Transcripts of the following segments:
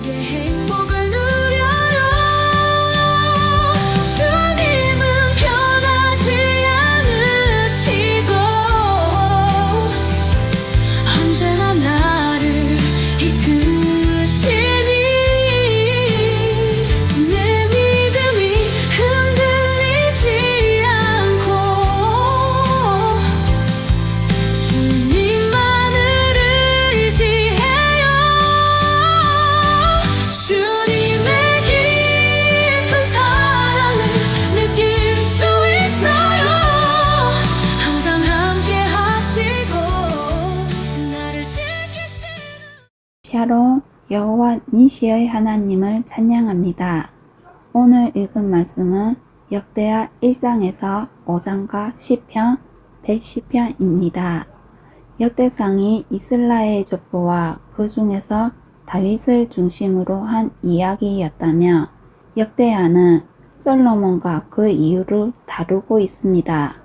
행복을 누려요. 주님은 변하지 않으시고 언제나 나를 이끄시니 내 믿음이 흔들리지 않고 주님만을 의지해요. 주님의 깊은 사랑을 느낄 수 있어요. 항상 함께 하시고 나를 지키시는 샬롬, 여호와 니시의 하나님을 찬양합니다. 오늘 읽은 말씀은 역대하 1장에서 5장과 시편 110편입니다. 역대상이 이스라엘 족보와 그 중에서 다윗을 중심으로 한 이야기였다며 역대하는 솔로몬과 그 이유를 다루고 있습니다.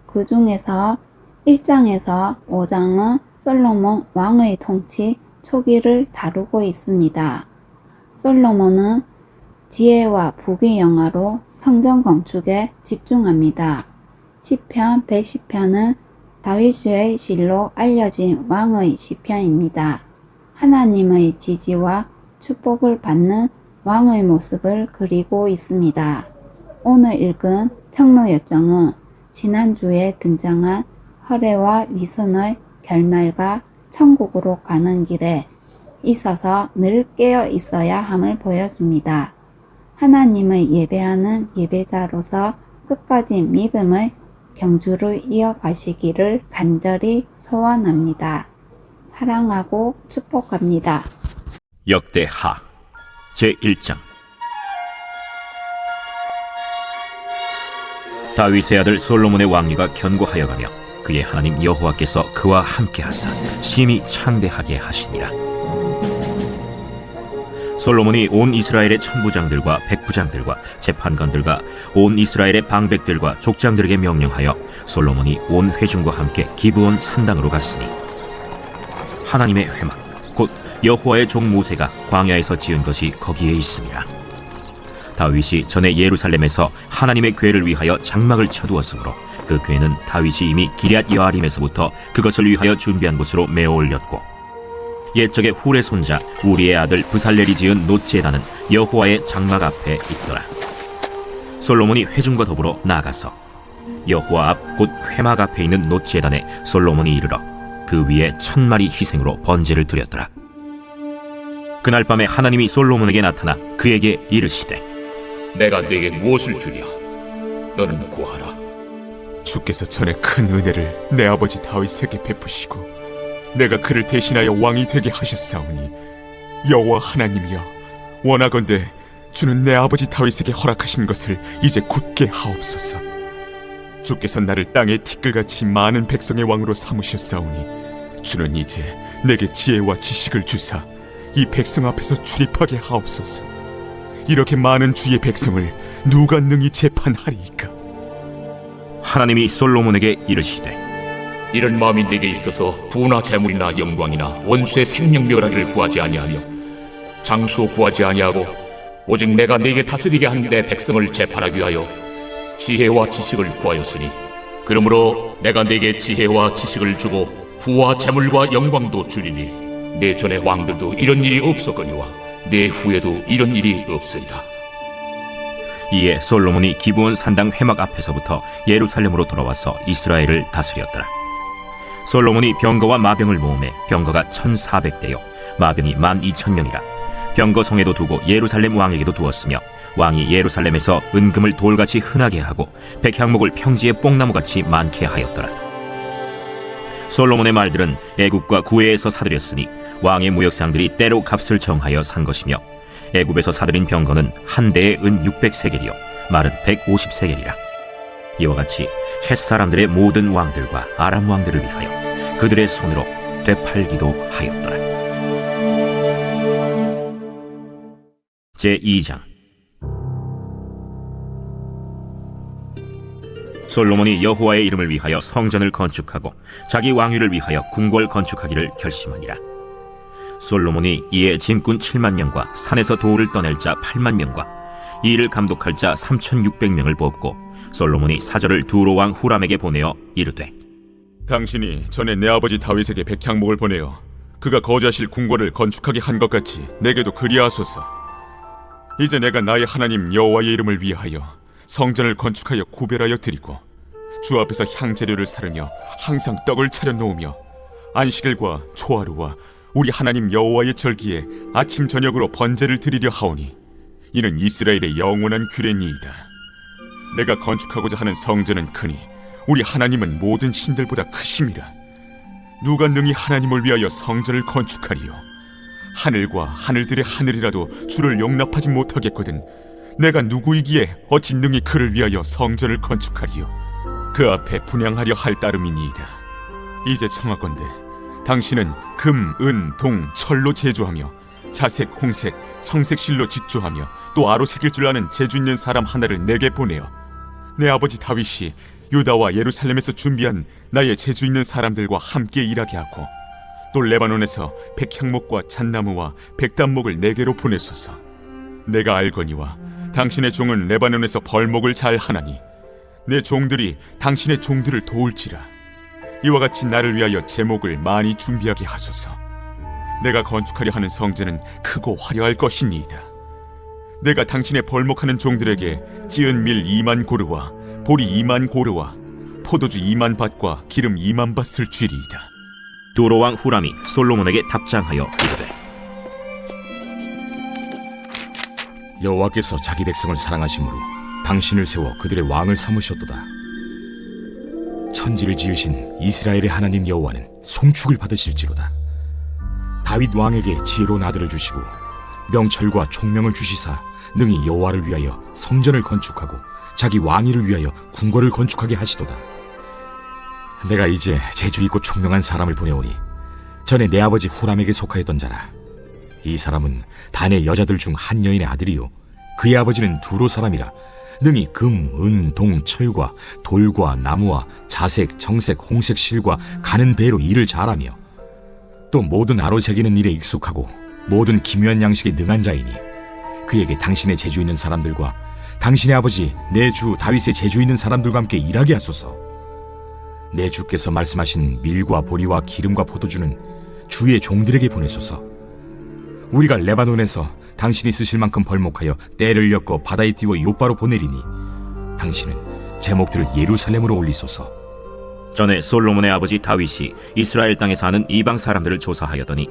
그 중에서 1장에서 5장은 솔로몬 왕의 통치 초기를 다루고 있습니다. 솔로몬은 지혜와 부귀 영화로 성전 건축에 집중합니다. 시편 110편은 다윗의 시로 알려진 왕의 시편입니다. 하나님의 지지와 축복을 받는 왕의 모습을 그리고 있습니다. 오늘 읽은 청로요정은 지난주에 등장한 허례와 위선의 결말과 천국으로 가는 길에 있어서 늘 깨어 있어야 함을 보여줍니다. 하나님을 예배하는 예배자로서 끝까지 믿음의 경주를 이어가시기를 간절히 소원합니다. 사랑하고 축복합니다. 역대하 제1장. 다윗의 아들 솔로몬의 왕위가 견고하여가며 그의 하나님 여호와께서 그와 함께하사 심히 창대하게 하시니라. 솔로몬이 온 이스라엘의 천부장들과 백부장들과 재판관들과 온 이스라엘의 방백들과 족장들에게 명령하여 솔로몬이 온 회중과 함께 기브온 산당으로 갔으니 하나님의 회막 곧 여호와의 종 모세가 광야에서 지은 것이 거기에 있습니다. 다윗이 전에 예루살렘에서 하나님의 궤를 위하여 장막을 쳐두었으므로 그 궤는 다윗이 이미 기럇 여아림에서부터 그것을 위하여 준비한 곳으로 메어 올렸고 옛적에 훌의 손자 우리의 아들 브살렐이 지은 놋제단은 여호와의 장막 앞에 있더라. 솔로몬이 회중과 더불어 나가서 여호와 앞 곧 회막 앞에 있는 놋제단에 솔로몬이 이르러 그 위에 1000마리 희생으로 번제를 드렸더라. 그날 밤에 하나님이 솔로몬에게 나타나 그에게 이르시되 내가 네게 무엇을 주랴? 너는 구하라. 주께서 전에 큰 은혜를 내 아버지 다윗에게 베푸시고 내가 그를 대신하여 왕이 되게 하셨사오니 여호와 하나님이여, 원하건대 주는 내 아버지 다윗에게 허락하신 것을 이제 굳게 하옵소서. 주께서 나를 땅의 티끌같이 많은 백성의 왕으로 삼으셨사오니 주는 이제 내게 지혜와 지식을 주사 이 백성 앞에서 출입하게 하옵소서. 이렇게 많은 주의 백성을 누가 능히 재판하리이까? 하나님이 솔로몬에게 이르시되 이런 마음이 네게 있어서 부나 재물이나 영광이나 원수의 생명멸하기를 구하지 아니하며 장수 구하지 아니하고 오직 내가 네게 다스리게 한 내 백성을 재판하기 위하여 지혜와 지식을 구하였으니 그러므로 내가 네게 지혜와 지식을 주고 부와 재물과 영광도 주리니 내 전의 왕들도 이런 일이 없었거니와 내 후에도 이런 일이 없으리라. 이에 솔로몬이 기브온 산당 회막 앞에서부터 예루살렘으로 돌아와서 이스라엘을 다스렸더라. 솔로몬이 병거와 마병을 모으매 병거가 1400대요 마병이 12000명이라. 병거성에도 두고 예루살렘 왕에게도 두었으며 왕이 예루살렘에서 은금을 돌같이 흔하게 하고 백향목을 평지에 뽕나무같이 많게 하였더라. 솔로몬의 말들은 애굽과 구해에서 사들였으니 왕의 무역상들이 때로 값을 정하여 산 것이며 애굽에서 사들인 병거는 한 대에 은 600세겔이요 말은 150세겔이라. 이와 같이 헷사람들의 모든 왕들과 아람 왕들을 위하여 그들의 손으로 되팔기도 하였더라. 제2장. 솔로몬이 여호와의 이름을 위하여 성전을 건축하고 자기 왕위를 위하여 궁궐 건축하기를 결심하니라. 솔로몬이 이에 짐꾼 7만 명과 산에서 돌을 떠낼 자 8만 명과 이 일을 감독할 자 3,600명을 뽑고 솔로몬이 사절을 두로 왕 후람에게 보내어 이르되 당신이 전에 내 아버지 다윗에게 백향목을 보내어 그가 거주하실 궁궐을 건축하게 한 것 같이 내게도 그리하소서. 이제 내가 나의 하나님 여호와의 이름을 위하여 성전을 건축하여 구별하여 드리고 주 앞에서 향재료를 사르며 항상 떡을 차려 놓으며 안식일과 초하루와 우리 하나님 여호와의 절기에 아침 저녁으로 번제를 드리려 하오니 이는 이스라엘의 영원한 규례니이다. 내가 건축하고자 하는 성전은 크니 우리 하나님은 모든 신들보다 크심이라. 누가 능히 하나님을 위하여 성전을 건축하리요? 하늘과 하늘들의 하늘이라도 주를 용납하지 못하겠거든 내가 누구이기에 어찌 능히 그를 위하여 성전을 건축하리요? 그 앞에 분향하려 할 따름이니이다. 이제 청하건대 당신은 금, 은, 동, 철로 제조하며 자색, 홍색, 청색 실로 직조하며 또 아로 새길 줄 아는 재주 있는 사람 하나를 내게 보내어 내 아버지 다윗이 유다와 예루살렘에서 준비한 나의 재주 있는 사람들과 함께 일하게 하고 또 레바논에서 백향목과 잣나무와 백단목을 내게로 보내소서. 내가 알거니와 당신의 종은 레바논에서 벌목을 잘 하나니 내 종들이 당신의 종들을 도울지라. 이와 같이 나를 위하여 제목을 많이 준비하게 하소서. 내가 건축하려 하는 성전은 크고 화려할 것이니이다. 내가 당신의 벌목하는 종들에게 찌은 밀 2만 고르와 보리 2만 고르와 포도주 2만 밭과 기름 2만 밭을 주리이다. 두로 왕 후람이 솔로몬에게 답장하여 이르되 여호와께서 자기 백성을 사랑하심으로 당신을 세워 그들의 왕을 삼으셨도다. 천지를 지으신 이스라엘의 하나님 여호와는 송축을 받으실지로다. 다윗 왕에게 지혜로운 아들을 주시고 명철과 총명을 주시사 능히 여호와를 위하여 성전을 건축하고 자기 왕위를 위하여 궁궐을 건축하게 하시도다. 내가 이제 재주 있고 총명한 사람을 보내오니 전에 내 아버지 후람에게 속하였던 자라. 이 사람은 단의 여자들 중 한 여인의 아들이요 그의 아버지는 두로 사람이라. 능히 금, 은, 동, 철과 돌과 나무와 자색, 정색, 홍색 실과 가는 배로 일을 잘하며 또 모든 아로 새기는 일에 익숙하고 모든 기묘한 양식에 능한 자이니 그에게 당신의 재주 있는 사람들과 당신의 아버지 내 주 다윗의 재주 있는 사람들과 함께 일하게 하소서. 내 주께서 말씀하신 밀과 보리와 기름과 포도주는 주의 종들에게 보내소서. 우리가 레바논에서 당신이 쓰실 만큼 벌목하여 떼를 엮어 바다에 띄워 요바로 보내리니 당신은 제목들을 예루살렘으로 올리소서. 전에 솔로몬의 아버지 다윗이 이스라엘 땅에 사는 이방 사람들을 조사하였더니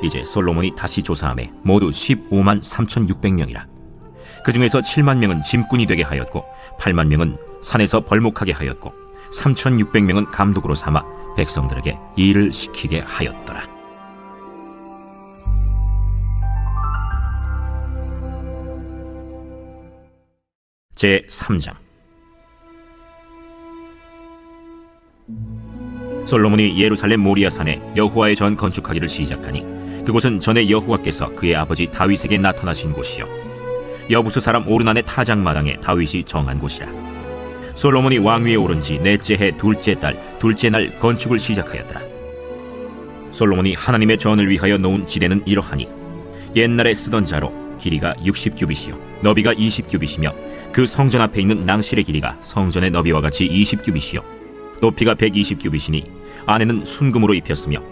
이제 솔로몬이 다시 조사하매 모두 15만 3,600명이라. 그 중에서 7만 명은 짐꾼이 되게 하였고 8만 명은 산에서 벌목하게 하였고 3,600명은 감독으로 삼아 백성들에게 일을 시키게 하였더라. 제 3장. 솔로몬이 예루살렘 모리아산에 여호와의 전 건축하기를 시작하니 그곳은 전에 여호와께서 그의 아버지 다윗에게 나타나신 곳이요 여부스 사람 오르난의 타작마당에 다윗이 정한 곳이라. 솔로몬이 왕위에 오른 지 넷째 해 둘째 달 둘째 날 건축을 시작하였더라. 솔로몬이 하나님의 전을 위하여 놓은 지대는 이러하니 옛날에 쓰던 자로 길이가 60규빗이요 너비가 20규빗이며 그 성전 앞에 있는 낭실의 길이가 성전의 너비와 같이 20규빗이요 높이가 120규빗이니 안에는 순금으로 입혔으며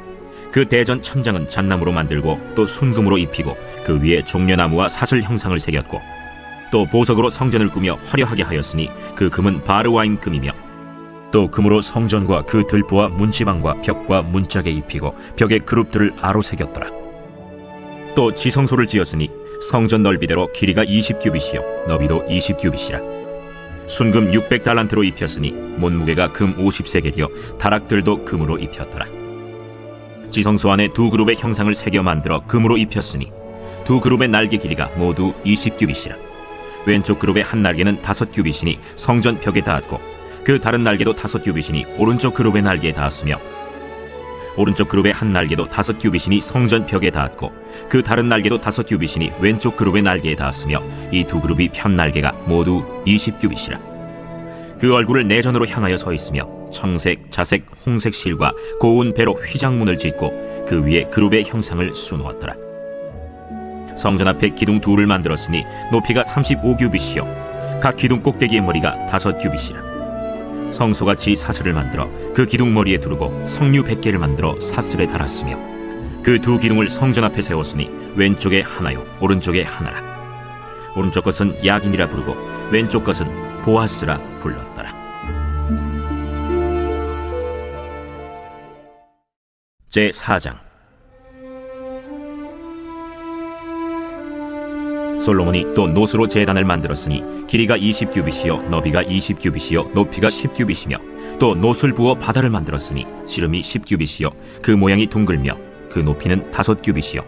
그 대전 천장은 잣나무로 만들고 또 순금으로 입히고 그 위에 종려나무와 사슬 형상을 새겼고 또 보석으로 성전을 꾸며 화려하게 하였으니 그 금은 바르와임 금이며 또 금으로 성전과 그 들보와 문지방과 벽과 문짝에 입히고 벽에 그룹들을 아로 새겼더라. 또 지성소를 지었으니 성전 넓이대로 길이가 20규빗이요 너비도 20규빗이라. 순금 600달란트로 입혔으니 못무게가 금 50세겔이요 다락들도 금으로 입혔더라. 지성소 안에 두 그룹의 형상을 새겨 만들어 금으로 입혔으니 두 그룹의 날개 길이가 모두 20규빗이라. 왼쪽 그룹의 한 날개는 5규빗이니 성전 벽에 닿았고 그 다른 날개도 5규빗이니 오른쪽 그룹의 날개에 닿았으며 오른쪽 그룹의 한 날개도 5규빗이니 성전 벽에 닿았고 그 다른 날개도 5규빗이니 왼쪽 그룹의 날개에 닿았으며 이 두 그룹이 편 날개가 모두 20규빗이라. 그 얼굴을 내전으로 향하여 서 있으며 청색, 자색, 홍색 실과 고운 배로 휘장문을 짓고 그 위에 그룹의 형상을 수놓았더라. 성전 앞에 기둥 둘을 만들었으니 높이가 35규빗이요 각 기둥 꼭대기의 머리가 5규빗이라. 성소같이 사슬을 만들어 그 기둥 머리에 두르고 성류 100개를 만들어 사슬에 달았으며 그 두 기둥을 성전 앞에 세웠으니 왼쪽에 하나요 오른쪽에 하나라. 오른쪽 것은 야긴이라 부르고 왼쪽 것은 보아스라 불렀더라. 제4장. 솔로몬이 또 노스로 제단을 만들었으니 길이가 20규빗이요 너비가 20규빗이요 높이가 10규빗이며 또 노술 부어 바다를 만들었으니 씨름이 10규빗이요 그 모양이 둥글며 그 높이는 5규빗이요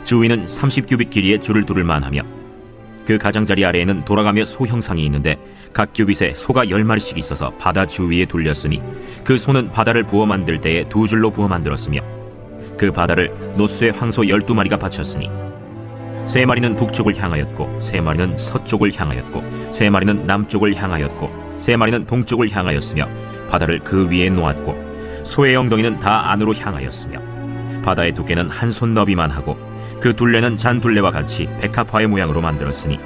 주위는 30규빗 길이의 줄을 두를 만하며 그 가장자리 아래에는 돌아가며 소 형상이 있는데 각 규빗에 소가 10마리씩 있어서 바다 주위에 둘렸으니 그 소는 바다를 부어 만들 때에 두 줄로 부어 만들었으며 그 바다를 노스의 황소 12마리가 바쳤으니 3마리는 북쪽을 향하였고 3마리는 서쪽을 향하였고 3마리는 남쪽을 향하였고 3마리는 동쪽을 향하였으며 바다를 그 위에 놓았고 소의 엉덩이는 다 안으로 향하였으며 바다의 두께는 한 손 너비만 하고 그 둘레는 잔둘레와 같이 백합화의 모양으로 만들었으니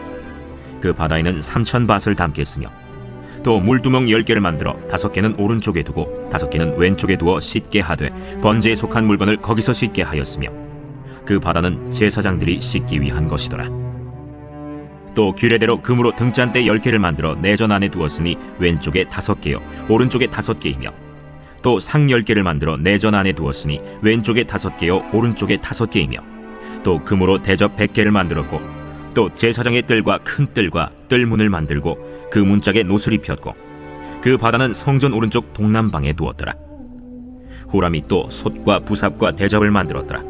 그 바다에는 3000밭을 담겠으며 또 물두멍 10개를 만들어 5개는 오른쪽에 두고 5개는 왼쪽에 두어 씻게 하되 번제에 속한 물건을 거기서 씻게 하였으며 그 바다는 제사장들이 씻기 위한 것이더라. 또 규례대로 금으로 등잔대 10개를 만들어 내전 안에 두었으니 왼쪽에 5개요 오른쪽에 5개이며 또 상 10개를 만들어 내전 안에 두었으니 왼쪽에 5개요 오른쪽에 5개이며 또 금으로 대접 100개를 만들었고 또 제사장의 뜰과 큰 뜰과 뜰문을 만들고 그 문짝에 노슬이 폈고 그 바다는 성전 오른쪽 동남방에 두었더라. 후람이 또 솥과 부삽과 대접을 만들었더라.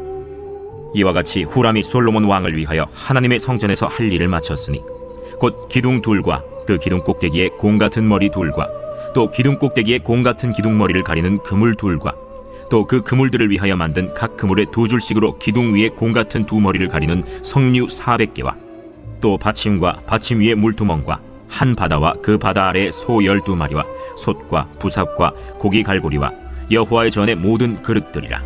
이와 같이 후람이 솔로몬 왕을 위하여 하나님의 성전에서 할 일을 마쳤으니 곧 기둥 둘과 그 기둥 꼭대기에 공 같은 머리 둘과 또 기둥 꼭대기에 공 같은 기둥 머리를 가리는 그물 둘과 또 그 그물들을 위하여 만든 각 그물에 2줄씩으로 기둥 위에 공 같은 두 머리를 가리는 석류 400개와 또 받침과 받침 위에 물두멍과 한 바다와 그 바다 아래에 소 12마리와 솥과 부삽과 고기 갈고리와 여호와의 전의 모든 그릇들이라.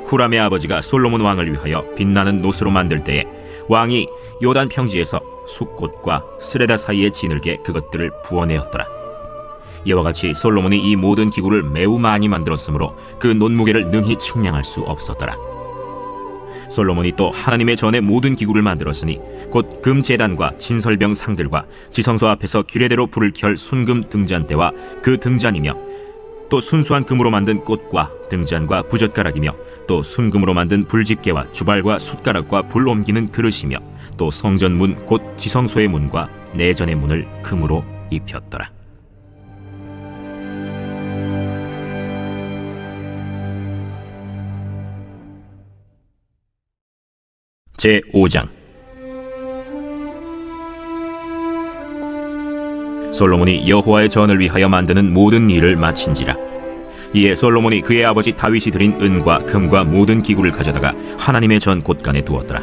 후람의 아버지가 솔로몬 왕을 위하여 빛나는 노스로 만들 때에 왕이 요단 평지에서 숫꽃과 스레다 사이에 지늘게 그것들을 부어내었더라. 이와 같이 솔로몬이 이 모든 기구를 매우 많이 만들었으므로 그 논무게를 능히 측량할 수 없었더라. 솔로몬이 또 하나님의 전의 모든 기구를 만들었으니 곧 금제단과 진설병 상들과 지성소 앞에서 규례대로 불을 켤 순금 등잔대와 그 등잔이며 또 순수한 금으로 만든 꽃과 등잔과 부젓가락이며 또 순금으로 만든 불집게와 주발과 숟가락과 불 옮기는 그릇이며 또 성전문 곧 지성소의 문과 내전의 문을 금으로 입혔더라. 제5장. 솔로몬이 여호와의 전을 위하여 만드는 모든 일을 마친지라. 이에 솔로몬이 그의 아버지 다윗이 드린 은과 금과 모든 기구를 가져다가 하나님의 전 곳간에 두었더라.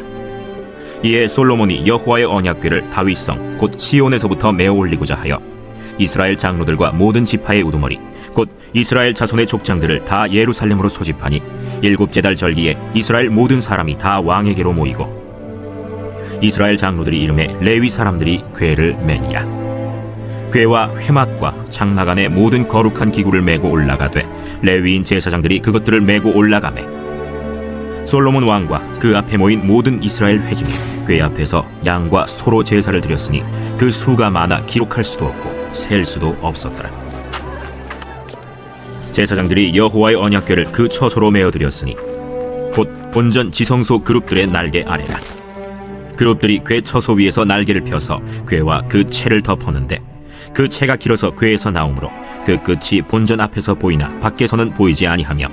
이에 솔로몬이 여호와의 언약궤를 다윗성 곧 시온에서부터 메어 올리고자 하여 이스라엘 장로들과 모든 지파의 우두머리 곧 이스라엘 자손의 족장들을 다 예루살렘으로 소집하니 7째 달 절기에 이스라엘 모든 사람이 다 왕에게로 모이고 이스라엘 장로들이 이름에 레위 사람들이 궤를 매니라. 궤와 회막과 장막 안에 모든 거룩한 기구를 메고 올라가되 레위인 제사장들이 그것들을 메고 올라가매 솔로몬 왕과 그 앞에 모인 모든 이스라엘 회중이 궤 앞에서 양과 소로 제사를 드렸으니 그 수가 많아 기록할 수도 없고 셀 수도 없었더라. 제사장들이 여호와의 언약궤를 그 처소로 메어드렸으니 곧 본전 지성소 그룹들의 날개 아래라. 그룹들이 궤 처소 위에서 날개를 펴서 궤와 그 채를 덮었는데 그 채가 길어서 궤에서 나오므로 그 끝이 본전 앞에서 보이나 밖에서는 보이지 아니하며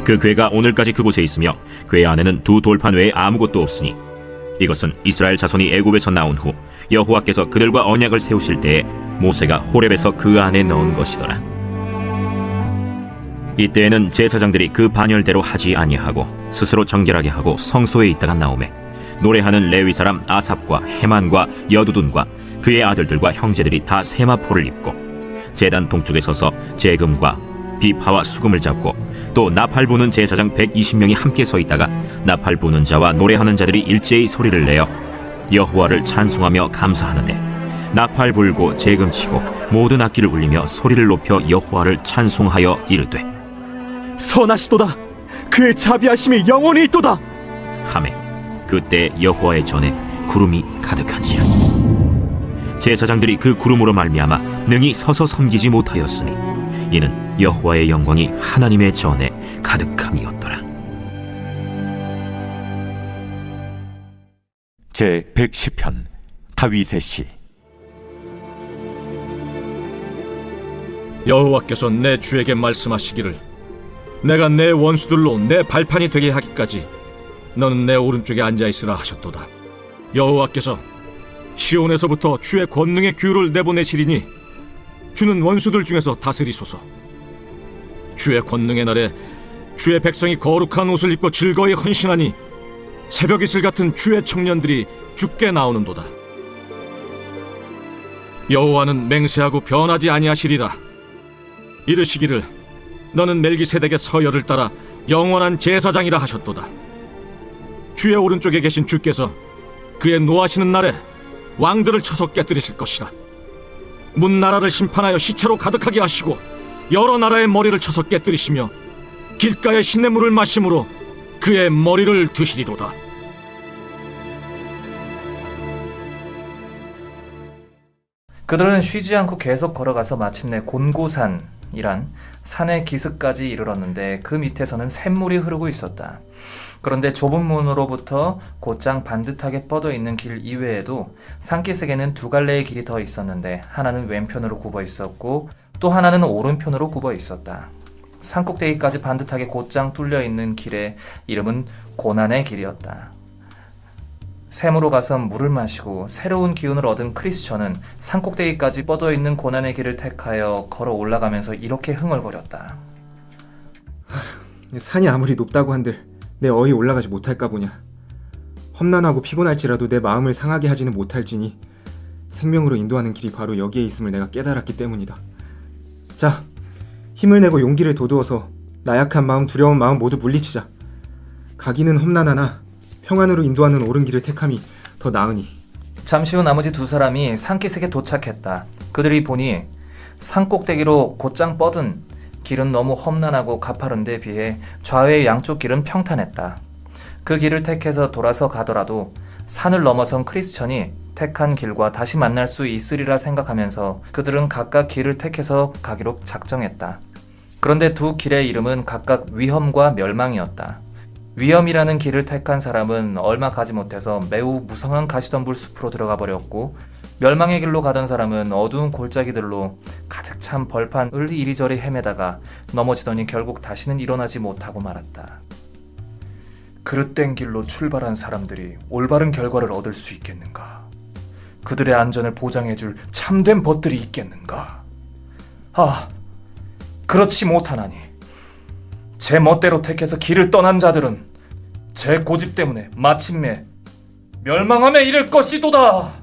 그 궤가 오늘까지 그곳에 있으며 궤 안에는 두 돌판 외에 아무것도 없으니 이것은 이스라엘 자손이 애굽에서 나온 후 여호와께서 그들과 언약을 세우실 때에 모세가 호렙에서 그 안에 넣은 것이더라. 이때에는 제사장들이 그 반열대로 하지 아니하고 스스로 정결하게 하고 성소에 있다가 나오매 노래하는 레위 사람 아삽과 헤만과 여두둔과 그의 아들들과 형제들이 다 세마포를 입고 제단 동쪽에 서서 제금과 비파와 수금을 잡고 또 나팔 부는 제사장 120명이 함께 서 있다가 나팔 부는 자와 노래하는 자들이 일제히 소리를 내어 여호와를 찬송하며 감사하는데 나팔 불고 재금치고 모든 악기를 울리며 소리를 높여 여호와를 찬송하여 이르되 선하시도다. 그의 자비하심이 영원히 있도다. 하매 그때 여호와의 전에 구름이 가득한지라. 제사장들이 그 구름으로 말미암아 능히 서서 섬기지 못하였으니 이는 여호와의 영광이 하나님의 전에 가득함이었더라. 제 110편 다윗의 시. 여호와께서 내 주에게 말씀하시기를 내가 내 원수들로 내 발판이 되게 하기까지 너는 내 오른쪽에 앉아있으라 하셨도다. 여호와께서 시온에서부터 주의 권능의 규를 내보내시리니 주는 원수들 중에서 다스리소서. 주의 권능의 날에 주의 백성이 거룩한 옷을 입고 즐거이 헌신하니 새벽 이슬 같은 주의 청년들이 주께 나오는도다. 여호와는 맹세하고 변하지 아니하시리라. 이르시기를 너는 멜기세덱의 서열을 따라 영원한 제사장이라 하셨도다. 주의 오른쪽에 계신 주께서 그의 노하시는 날에 왕들을 쳐서 깨뜨리실 것이라. 문 나라를 심판하여 시체로 가득하게 하시고 여러 나라의 머리를 쳐서 깨뜨리시며 길가의 시냇물을 마심으로 그의 머리를 드시리로다. 그들은 쉬지 않고 계속 걸어가서 마침내 곤고산이란 산의 기슭까지 이르렀는데 그 밑에서는 샘물이 흐르고 있었다. 그런데 좁은 문으로부터 곧장 반듯하게 뻗어 있는 길 이외에도 산기슭에는 두 갈래의 길이 더 있었는데 하나는 왼편으로 굽어 있었고 또 하나는 오른편으로 굽어 있었다. 산꼭대기까지 반듯하게 곧장 뚫려 있는 길의 이름은 고난의 길이었다. 샘으로 가서 물을 마시고 새로운 기운을 얻은 크리스천은 산꼭대기까지 뻗어 있는 고난의 길을 택하여 걸어 올라가면서 이렇게 흥얼거렸다. 산이 아무리 높다고 한들 내 어이 올라가지 못할까 보냐. 험난하고 피곤할지라도 내 마음을 상하게 하지는 못할지니 생명으로 인도하는 길이 바로 여기에 있음을 내가 깨달았기 때문이다. 자, 힘을 내고 용기를 돋우어서 나약한 마음, 두려운 마음 모두 물리치자. 가기는 험난하나 평안으로 인도하는 옳은 길을 택함이 더 나으니. 잠시 후 나머지 두 사람이 산기슭에 도착했다. 그들이 보니 산꼭대기로 곧장 뻗은 길은 너무 험난하고 가파른 데 비해 좌우의 양쪽 길은 평탄했다. 그 길을 택해서 돌아서 가더라도 산을 넘어선 크리스천이 택한 길과 다시 만날 수 있으리라 생각하면서 그들은 각각 길을 택해서 가기로 작정했다. 그런데 두 길의 이름은 각각 위험과 멸망이었다. 위험이라는 길을 택한 사람은 얼마 가지 못해서 매우 무성한 가시덤불 숲으로 들어가 버렸고, 멸망의 길로 가던 사람은 어두운 골짜기들로 가득 찬 벌판을 이리저리 헤매다가 넘어지더니 결국 다시는 일어나지 못하고 말았다. 그릇된 길로 출발한 사람들이 올바른 결과를 얻을 수 있겠는가? 그들의 안전을 보장해줄 참된 벗들이 있겠는가? 아, 그렇지 못하나니 제 멋대로 택해서 길을 떠난 자들은 제 고집 때문에 마침내 멸망함에 이를 것이도다.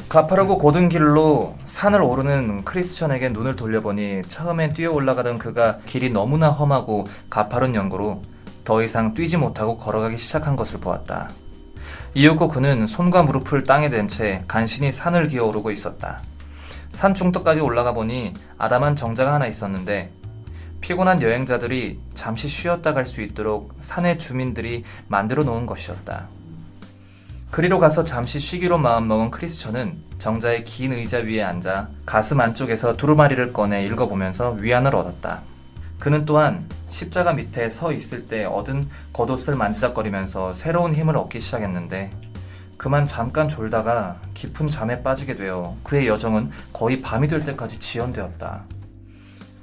가파르고 곧은 길로 산을 오르는 크리스천에게 눈을 돌려보니 처음엔 뛰어 올라가던 그가 길이 너무나 험하고 가파른 연고로 더 이상 뛰지 못하고 걸어가기 시작한 것을 보았다. 이윽고 그는 손과 무릎을 땅에 댄 채 간신히 산을 기어오르고 있었다. 산 중턱까지 올라가 보니 아담한 정자가 하나 있었는데 피곤한 여행자들이 잠시 쉬었다 갈 수 있도록 산의 주민들이 만들어 놓은 것이었다. 그리로 가서 잠시 쉬기로 마음먹은 크리스천은 정자의 긴 의자 위에 앉아 가슴 안쪽에서 두루마리를 꺼내 읽어보면서 위안을 얻었다. 그는 또한 십자가 밑에 서 있을 때 얻은 겉옷을 만지작거리면서 새로운 힘을 얻기 시작했는데 그만 잠깐 졸다가 깊은 잠에 빠지게 되어 그의 여정은 거의 밤이 될 때까지 지연되었다.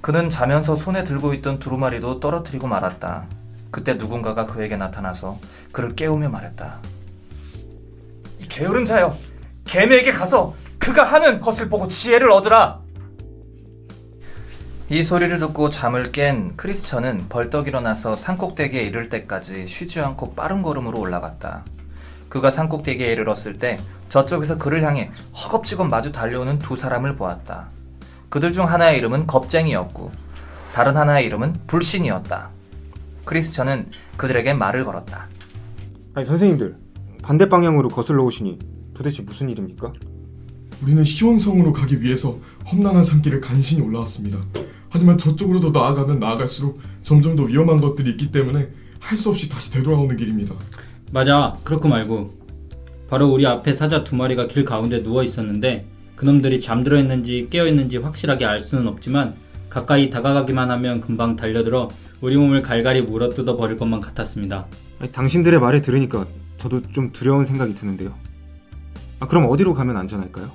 그는 자면서 손에 들고 있던 두루마리도 떨어뜨리고 말았다. 그때 누군가가 그에게 나타나서 그를 깨우며 말했다. 이 게으른 자여, 개미에게 가서 그가 하는 것을 보고 지혜를 얻으라. 이 소리를 듣고 잠을 깬 크리스천은 벌떡 일어나서 산꼭대기에 이를 때까지 쉬지 않고 빠른 걸음으로 올라갔다. 그가 산꼭대기에 이르렀을 때 저쪽에서 그를 향해 허겁지겁 마주 달려오는 두 사람을 보았다. 그들 중 하나의 이름은 겁쟁이였고 다른 하나의 이름은 불신이었다. 크리스천은 그들에게 말을 걸었다. 아니 선생님들, 반대 방향으로 거슬러 오시니 도대체 무슨 일입니까? 우리는 시온성으로 가기 위해서 험난한 산길을 간신히 올라왔습니다. 하지만 저쪽으로 더 나아가면 나아갈수록 점점 더 위험한 것들이 있기 때문에 할 수 없이 다시 되돌아오는 길입니다. 맞아, 그렇고 말고. 바로 우리 앞에 사자 2마리가 길 가운데 누워 있었는데 그놈들이 잠들어 있는지 깨어 있는지 확실하게 알 수는 없지만 가까이 다가가기만 하면 금방 달려들어 우리 몸을 갈갈이 물어뜯어 버릴 것만 같았습니다. 아니, 당신들의 말을 들으니까 저도 좀 두려운 생각이 드는데요. 그럼 어디로 가면 안전할까요?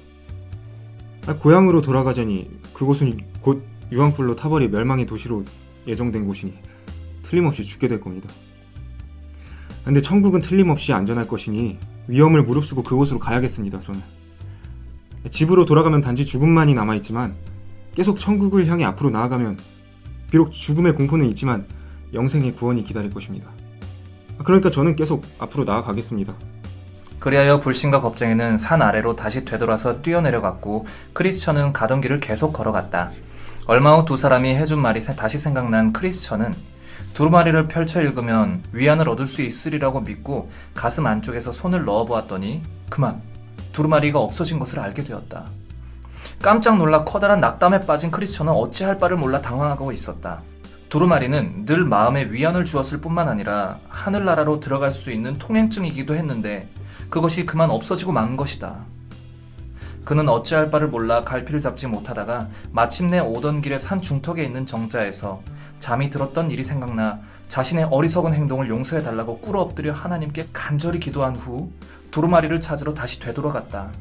고향으로 돌아가자니 그곳은 곧 유황불로 타버릴 멸망의 도시로 예정된 곳이니 틀림없이 죽게 될 겁니다. 근데 천국은 틀림없이 안전할 것이니 위험을 무릅쓰고 그곳으로 가야겠습니다. 저는 집으로 돌아가면 단지 죽음만이 남아있지만 계속 천국을 향해 앞으로 나아가면 비록 죽음의 공포는 있지만 영생의 구원이 기다릴 것입니다. 그러니까 저는 계속 앞으로 나아가겠습니다. 그리하여 불신과 겁쟁이는 산 아래로 다시 되돌아서 뛰어내려갔고 크리스천은 가던 길을 계속 걸어갔다. 얼마 후 두 사람이 해준 말이 다시 생각난 크리스천은 두루마리를 펼쳐 읽으면 위안을 얻을 수 있으리라고 믿고 가슴 안쪽에서 손을 넣어보았더니 그만 두루마리가 없어진 것을 알게 되었다. 깜짝 놀라 커다란 낙담에 빠진 크리스천은 어찌할 바를 몰라 당황하고 있었다. 두루마리는 늘 마음에 위안을 주었을 뿐만 아니라 하늘나라로 들어갈 수 있는 통행증이기도 했는데 그것이 그만 없어지고 만 것이다. 그는 어찌할 바를 몰라 갈피를 잡지 못하다가 마침내 오던 길의 산 중턱에 있는 정자에서 잠이 들었던 일이 생각나 자신의 어리석은 행동을 용서해달라고 꿇어 엎드려 하나님께 간절히 기도한 후 두루마리를 찾으러 다시 되돌아갔다.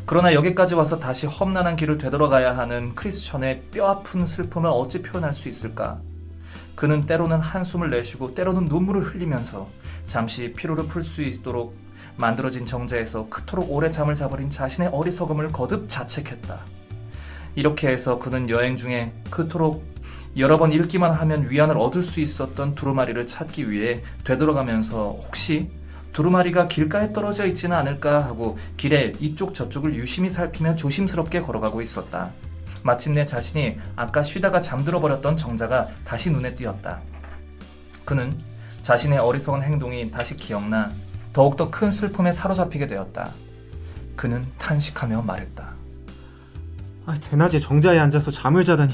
그러나 여기까지 와서 다시 험난한 길을 되돌아가야 하는 크리스천의 뼈아픈 슬픔을 어찌 표현할 수 있을까? 그는 때로는 한숨을 내쉬고 때로는 눈물을 흘리면서 잠시 피로를 풀 수 있도록 만들어진 정자에서 그토록 오래 잠을 자버린 자신의 어리석음을 거듭 자책했다. 이렇게 해서 그는 여행 중에 그토록 여러 번 읽기만 하면 위안을 얻을 수 있었던 두루마리를 찾기 위해 되돌아가면서 혹시 두루마리가 길가에 떨어져 있지는 않을까 하고 길에 이쪽 저쪽을 유심히 살피며 조심스럽게 걸어가고 있었다. 마침내 자신이 아까 쉬다가 잠들어 버렸던 정자가 다시 눈에 띄었다. 그는 자신의 어리석은 행동이 다시 기억나 더욱더 큰 슬픔에 사로잡히게 되었다. 그는 탄식하며 말했다. 대낮에 정자에 앉아서 잠을 자다니.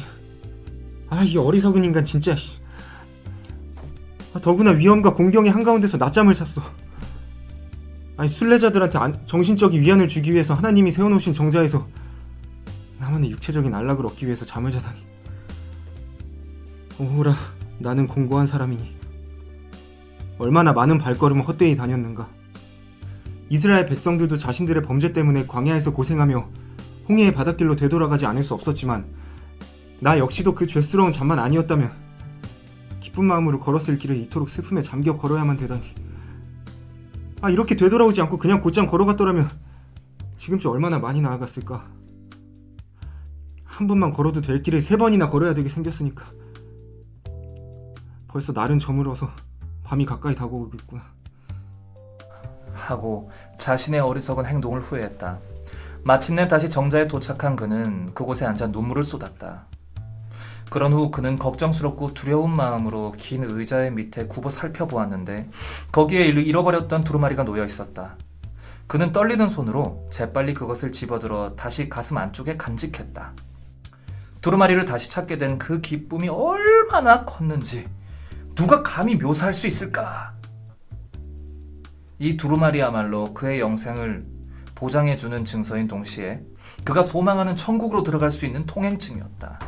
이 어리석은 인간 진짜. 더구나 위험과 공경의 한가운데서 낮잠을 잤어. 순례자들한테 정신적인 위안을 주기 위해서 하나님이 세워놓으신 정자에서 나만의 육체적인 안락을 얻기 위해서 잠을 자다니. 오호라, 나는 공고한 사람이니 얼마나 많은 발걸음을 헛되이 다녔는가. 이스라엘 백성들도 자신들의 범죄 때문에 광야에서 고생하며 홍해의 바닷길로 되돌아가지 않을 수 없었지만 나 역시도 그 죄스러운 잠만 아니었다면 기쁜 마음으로 걸었을 길을 이토록 슬픔에 잠겨 걸어야만 되다니. 이렇게 되돌아오지 않고 그냥 곧장 걸어갔더라면 지금쯤 얼마나 많이 나아갔을까. 한 번만 걸어도 될 길을 3번이나 걸어야 되게 생겼으니까. 벌써 날은 저물어서 밤이 가까이 다가오고 있구나 하고 자신의 어리석은 행동을 후회했다. 마침내 다시 정자에 도착한 그는 그곳에 앉아 눈물을 쏟았다. 그런 후 그는 걱정스럽고 두려운 마음으로 긴 의자의 밑에 굽어 살펴보았는데 거기에 잃어버렸던 두루마리가 놓여 있었다. 그는 떨리는 손으로 재빨리 그것을 집어들어 다시 가슴 안쪽에 간직했다. 두루마리를 다시 찾게 된 그 기쁨이 얼마나 컸는지 누가 감히 묘사할 수 있을까? 이 두루마리야말로 그의 영생을 보장해주는 증서인 동시에 그가 소망하는 천국으로 들어갈 수 있는 통행증이었다.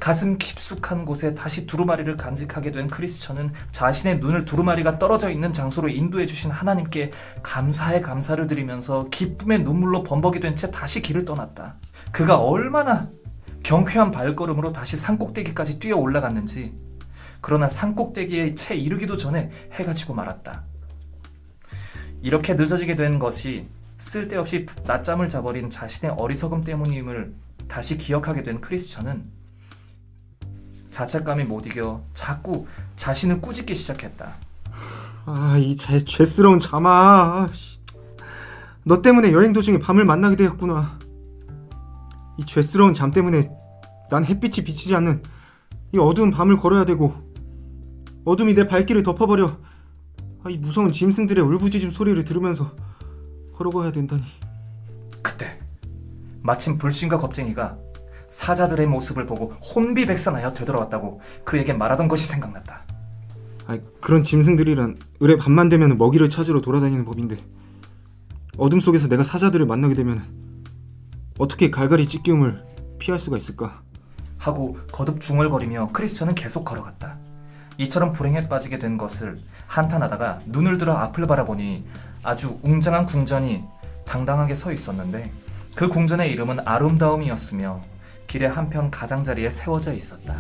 가슴 깊숙한 곳에 다시 두루마리를 간직하게 된 크리스천은 자신의 눈을 두루마리가 떨어져 있는 장소로 인도해 주신 하나님께 감사의 감사를 드리면서 기쁨의 눈물로 범벅이 된 채 다시 길을 떠났다. 그가 얼마나 경쾌한 발걸음으로 다시 산꼭대기까지 뛰어 올라갔는지. 그러나 산꼭대기에 채 이르기도 전에 해가 지고 말았다. 이렇게 늦어지게 된 것이 쓸데없이 낮잠을 자버린 자신의 어리석음 때문임을 다시 기억하게 된 크리스천은 자책감이 못 이겨 자꾸 자신을 꾸짖기 시작했다. 이 죄스러운 잠아. 너 때문에 여행 도중에 밤을 만나게 되었구나. 이 죄스러운 잠 때문에 난 햇빛이 비치지 않는 이 어두운 밤을 걸어야 되고 어둠이 내 발길을 덮어버려 이 무서운 짐승들의 울부짖음 소리를 들으면서 걸어가야 된다니. 그때 마침 불신과 겁쟁이가 사자들의 모습을 보고 혼비백산하여 되돌아왔다고 그에게 말하던 것이 생각났다. 그런 짐승들이란 을의 밤만 되면 먹이를 찾으러 돌아다니는 법인데 어둠 속에서 내가 사자들을 만나게 되면 어떻게 갈갈이 찢기움을 피할 수가 있을까? 하고 거듭 중얼거리며 크리스천은 계속 걸어갔다. 이처럼 불행에 빠지게 된 것을 한탄하다가 눈을 들어 앞을 바라보니 아주 웅장한 궁전이 당당하게 서 있었는데 그 궁전의 이름은 아름다움이었으며 길의 한편 가장자리에 세워져 있었다.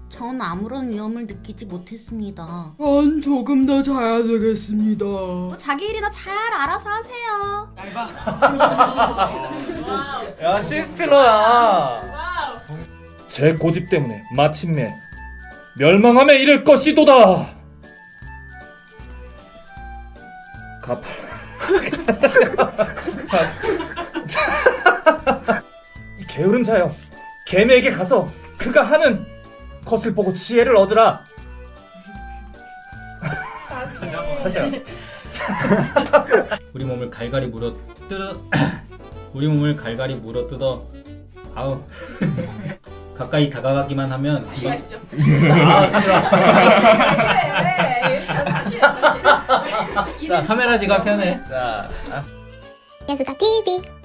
전 아무런 위험을 느끼지 못했습니다. 전 조금 더 자야 되겠습니다. 자기 일이나 잘 알아서 하세요. 야, 시스틸러야. 제 고집 때문에 마침내 멸망함에 이를 것이도다. 이 게으른 자여, 개미에게 가서 그가 하는 것을 보고 지혜를 얻으라. 다시요. 우리 몸을 갈갈이 물어 뜯어 아우 가까이 다가가기만 하면 금방 자, 카메라 네가 편해. 자, 예수다 TV.